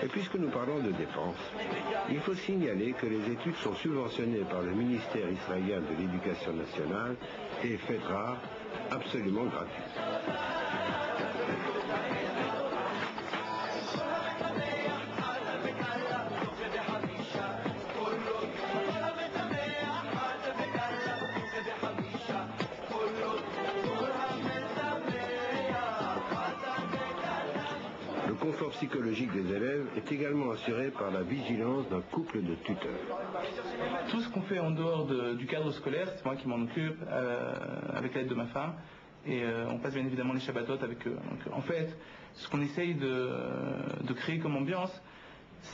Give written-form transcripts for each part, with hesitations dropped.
Et puisque nous parlons de dépenses, il faut signaler que les études sont subventionnées par le ministère israélien de l'Éducation nationale et faites rares, absolument gratuites. Le confort psychologique des élèves est également assuré par la vigilance d'un couple de tuteurs. Tout ce qu'on fait en dehors du cadre scolaire, c'est moi qui m'en occupe avec l'aide de ma femme. Et on passe bien évidemment les Shabbatot avec eux. Donc en fait, ce qu'on essaye de créer comme ambiance,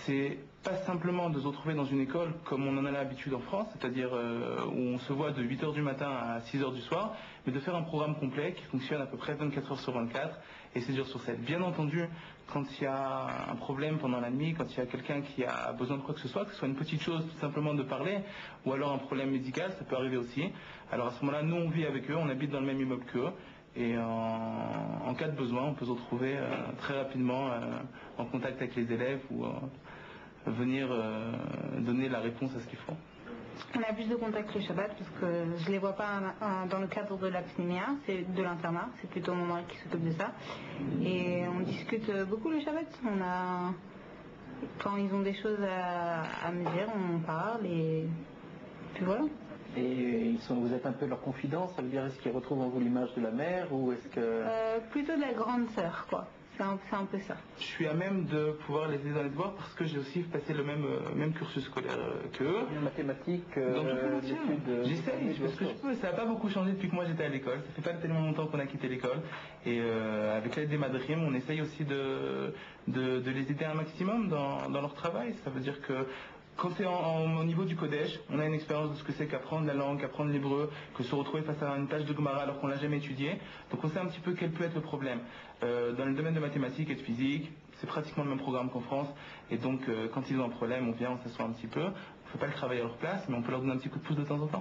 c'est pas simplement de se retrouver dans une école comme on en a l'habitude en France, c'est-à-dire où on se voit de 8h du matin à 6h du soir, mais de faire un programme complet qui fonctionne à peu près 24 heures sur 24 et 7 jours sur 7. Bien entendu, quand il y a un problème pendant la nuit, quand il y a quelqu'un qui a besoin de quoi que ce soit une petite chose, tout simplement de parler, ou alors un problème médical, ça peut arriver aussi. Alors à ce moment-là, nous on vit avec eux, on habite dans le même immeuble qu'eux, et en cas de besoin, on peut se retrouver très rapidement en contact avec les élèves ou venir donner la réponse à ce qu'il faut. On a plus de contacts le Shabbat parce que je ne les vois pas dans le cadre de la pneumonia, c'est de l'internat, c'est plutôt mon mari qui s'occupe de ça. Et on discute beaucoup le Shabbat. Quand ils ont des choses à me dire, on parle et puis voilà. Et vous êtes un peu leur confidence, ça veut dire est-ce qu'ils retrouvent en vous l'image de la mère ou est-ce que... Plutôt de la grande sœur, quoi. C'est un peu ça. Je suis à même de pouvoir les aider dans les devoirs parce que j'ai aussi passé le même cursus scolaire qu'eux. Mathématiques, l'étude... J'essaye, je fais ce que je peux. Ça n'a pas beaucoup changé depuis que moi j'étais à l'école. Ça fait pas tellement longtemps qu'on a quitté l'école. Et avec l'aide des madrim, on essaye aussi de les aider un maximum dans leur travail. Ça veut dire que quand c'est au niveau du Kodesh, on a une expérience de ce que c'est qu'apprendre la langue, qu'apprendre l'hébreu, que se retrouver face à une tâche de Gemara alors qu'on l'a jamais étudié. Donc on sait un petit peu quel peut être le problème. Dans le domaine de mathématiques et de physique, c'est pratiquement le même programme qu'en France. Et donc quand ils ont un problème, on vient, on s'assoit un petit peu. On ne fait pas le travail à leur place, mais on peut leur donner un petit coup de pouce de temps en temps.